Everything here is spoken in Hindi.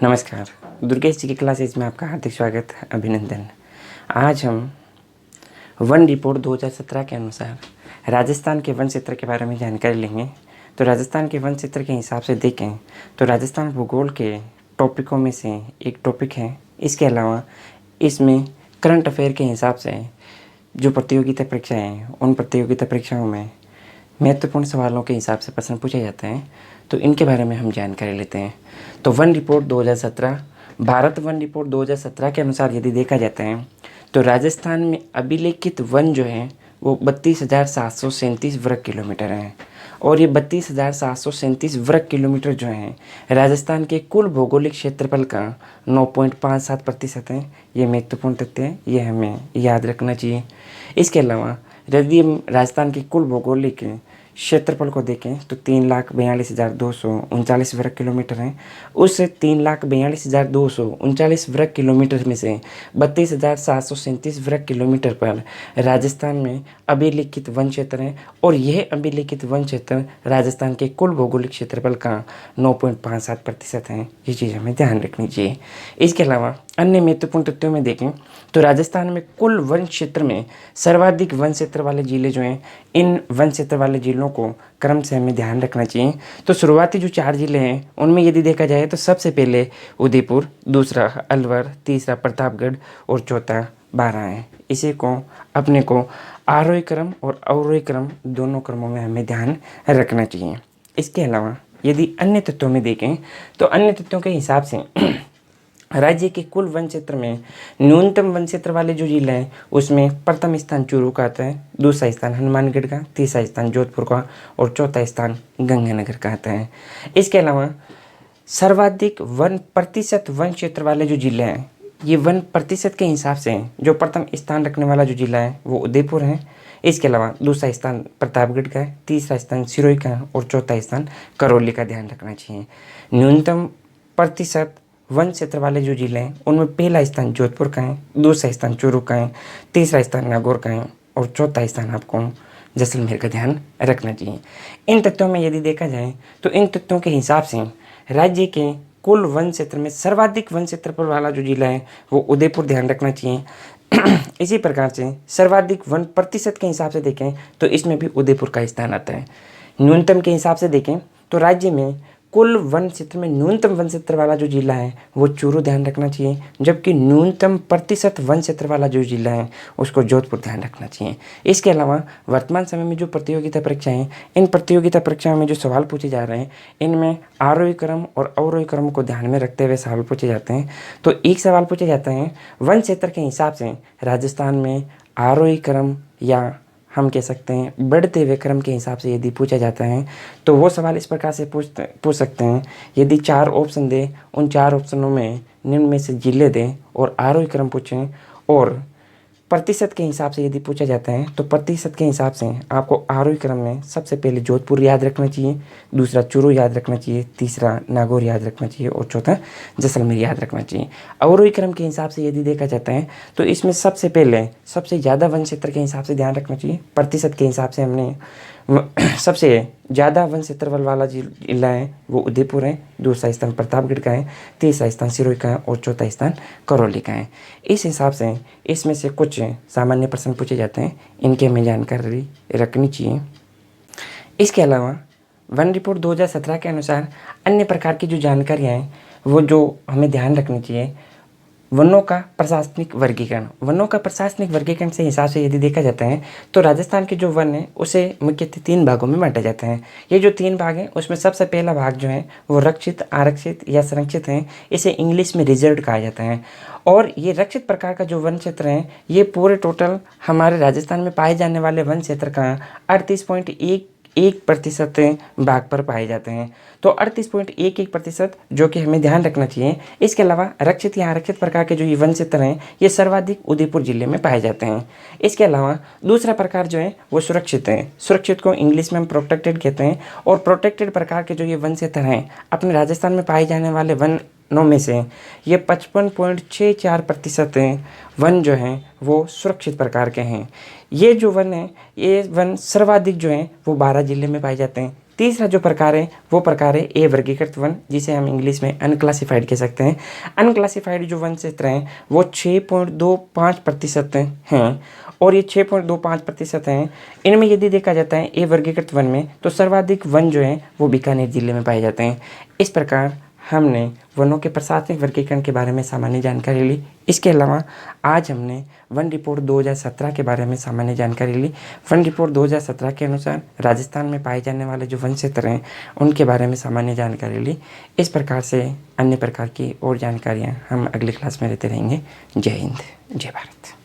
नमस्कार। दुर्गेश जी की क्लासेज में आपका हार्दिक स्वागत, अभिनंदन। आज हम वन रिपोर्ट 2017 के अनुसार राजस्थान के वन क्षेत्र के बारे में जानकारी लेंगे। तो राजस्थान के वन क्षेत्र के हिसाब से देखें तो राजस्थान भूगोल के टॉपिकों में से एक टॉपिक है। इसके अलावा इसमें करंट अफेयर के हिसाब से जो प्रतियोगिता परीक्षाएँ हैं, उन प्रतियोगिता परीक्षाओं में महत्वपूर्ण सवालों के हिसाब से प्रश्न पूछे जाते हैं। तो इनके बारे में हम जानकारी लेते हैं। तो one report 2017, Bharat one report 2017 के अनुसार यदि देखा जाता है तो राजस्थान में अभिलेखित वन जो है वो 32,737 वर्ग किलोमीटर हैं। और ये 32,737 वर्ग किलोमीटर जो हैं राजस्थान के कुल भौगोलिक क्षेत्रफल का 9.57% है। ये महत्वपूर्ण तथ्य है, ये हमें याद रखना चाहिए। इसके अलावा यदि हम राजस्थान के कुल भौगोलिक क्षेत्रफल को देखें तो 3,42,239 वर्ग किलोमीटर हैं। उस 3,42,239 वर्ग किलोमीटर में से 32,737 वर्ग किलोमीटर पर राजस्थान में अभिलेखित वन क्षेत्र हैं। और यह अभिलेखित वन क्षेत्र राजस्थान के कुल भौगोलिक क्षेत्रफल का 9.57% है। ये चीज़ हमें ध्यान रखनी चाहिए। इसके अलावा अन्य महत्वपूर्ण तथ्यों में देखें तो राजस्थान में कुल वन क्षेत्र में सर्वाधिक वन क्षेत्र वाले जिले जो हैं, इन वन क्षेत्र वाले जिलों को क्रम से हमें ध्यान रखना चाहिए। तो शुरुआती जो 4 जिले हैं उनमें यदि देखा जाए तो सबसे पहले उदयपुर, दूसरा अलवर, तीसरा प्रतापगढ़ और चौथा बारां है। इसी को अपने को आरोही क्रम और अवरोही क्रम दोनों क्रमों में हमें ध्यान रखना चाहिए। इसके अलावा यदि अन्य तथ्यों में देखें तो अन्य तथ्यों के हिसाब से राज्य के कुल वन क्षेत्र में न्यूनतम वन क्षेत्र वाले जो जिले हैं उसमें प्रथम स्थान चूरू का आता है, दूसरा स्थान हनुमानगढ़ का, तीसरा स्थान जोधपुर का और चौथा स्थान गंगानगर का आता है। इसके अलावा सर्वाधिक वन प्रतिशत वन क्षेत्र वाले जो जिले हैं, ये वन प्रतिशत के हिसाब से जो प्रथम स्थान रखने वाला जो जिला है वो उदयपुर है। इसके अलावा दूसरा स्थान प्रतापगढ़ का है, तीसरा स्थान सिरोही का है और चौथा स्थान करौली का ध्यान रखना चाहिए। न्यूनतम प्रतिशत वन क्षेत्र वाले जो जिले हैं उनमें पहला स्थान जोधपुर का है, दूसरा स्थान चूरू का है, तीसरा स्थान नागौर का है और चौथा स्थान आपको जैसलमेर का ध्यान रखना चाहिए। इन तथ्यों में यदि देखा जाए तो इन तथ्यों के हिसाब से राज्य के कुल वन क्षेत्र में सर्वाधिक वन क्षेत्रफल वाला जो जिला है वो उदयपुर ध्यान रखना चाहिए। इसी प्रकार से सर्वाधिक वन प्रतिशत के हिसाब से देखें तो इसमें भी उदयपुर का स्थान आता है। न्यूनतम के हिसाब से देखें तो राज्य में कुल वन क्षेत्र में न्यूनतम वन क्षेत्र वाला जो जिला है वो चूरू ध्यान रखना चाहिए, जबकि न्यूनतम प्रतिशत वन क्षेत्र वाला जो जिला है उसको जोधपुर ध्यान रखना चाहिए। इसके अलावा वर्तमान समय में जो प्रतियोगिता परीक्षाएं हैं, इन प्रतियोगिता परीक्षाओं में जो सवाल पूछे जा रहे हैं इनमें आरोही क्रम और अवरोही क्रम को ध्यान में रखते हुए सवाल पूछे जाते हैं। तो एक सवाल पूछे जाता है वन क्षेत्र के हिसाब से राजस्थान में आरोही क्रम या हम कह सकते हैं बढ़ते हुए क्रम के हिसाब से यदि पूछा जाता है तो वो सवाल इस प्रकार से पूछ सकते हैं। यदि 4 ऑप्शन दें, उन 4 ऑप्शनों में निम्न में से जिले दें और आरोही क्रम पूछें। और प्रतिशत के हिसाब से यदि पूछा जाता है तो प्रतिशत के हिसाब से आपको आरोही क्रम में सबसे पहले जोधपुर याद रखना चाहिए, दूसरा चूरू याद रखना चाहिए, तीसरा नागौर याद रखना चाहिए और चौथा जैसलमेर याद रखना चाहिए। अवरोही क्रम के हिसाब से यदि देखा जाता है तो इसमें सबसे पहले सबसे ज़्यादा वन क्षेत्र के हिसाब से ध्यान रखना चाहिए। प्रतिशत के हिसाब से हमने सबसे ज़्यादा वन क्षेत्रफल वाला जिला है वो उदयपुर है, दूसरा स्थान प्रतापगढ़ का है, तीसरा स्थान सिरोही का है और चौथा स्थान करौली का है। इस हिसाब से इसमें से कुछ सामान्य प्रश्न पूछे जाते हैं, इनकी हमें जानकारी रखनी चाहिए। इसके अलावा वन रिपोर्ट 2017 के अनुसार अन्य प्रकार की जो जानकारियाँ हैं वो जो हमें ध्यान रखनी चाहिए। वनों का प्रशासनिक वर्गीकरण, वनों का प्रशासनिक वर्गीकरण से हिसाब से यदि देखा जाता है तो राजस्थान के जो वन है उसे मुख्यतः 3 भागों में बांटा जाता है। ये जो 3 भाग हैं उसमें सबसे पहला भाग जो है वो रक्षित, आरक्षित या संरक्षित है। इसे इंग्लिश में रिजर्व्ड कहा जाता है। और ये रक्षित प्रकार का जो वन क्षेत्र है ये पूरे टोटल हमारे राजस्थान में पाए जाने वाले वन क्षेत्र का 38.11% भाग पर पाए जाते हैं। तो 38.11% जो कि हमें ध्यान रखना चाहिए। इसके अलावा रक्षित या आरक्षित प्रकार के जो ये वन क्षेत्र हैं ये सर्वाधिक उदयपुर जिले में पाए जाते हैं। इसके अलावा दूसरा प्रकार जो है वो सुरक्षित है। सुरक्षित को इंग्लिश में हम प्रोटेक्टेड कहते हैं। और प्रोटेक्टेड प्रकार के जो ये वन क्षेत्र हैं अपने राजस्थान में पाए जाने वाले वनों में से ये 55.64% वन जो हैं वो सुरक्षित प्रकार के हैं। ये जो वन है ये वन सर्वाधिक जो हैं वो 12 जिले में पाए जाते हैं। तीसरा जो प्रकार है वो प्रकार है ए वर्गीकृत वन, जिसे हम इंग्लिश में अनक्लासिफाइड कह सकते हैं। अनक्लासिफाइड जो वन क्षेत्र हैं वो 6.25% हैं, और ये 6.25% हैं। इनमें यदि देखा जाता है ए वर्गीकृत वन में, तो सर्वाधिक वन जो हैं वो बीकानेर जिले में पाए जाते हैं। इस प्रकार हमने वनों के प्रशासनिक वर्गीकरण के बारे में सामान्य जानकारी ली। इसके अलावा आज हमने वन रिपोर्ट 2017 के बारे में सामान्य जानकारी ली। वन रिपोर्ट 2017 के अनुसार राजस्थान में पाए जाने वाले जो वन क्षेत्र हैं उनके बारे में सामान्य जानकारी ली। इस प्रकार से अन्य प्रकार की और जानकारियाँ हम अगली क्लास में लेते रहेंगे। जय हिंद, जय भारत।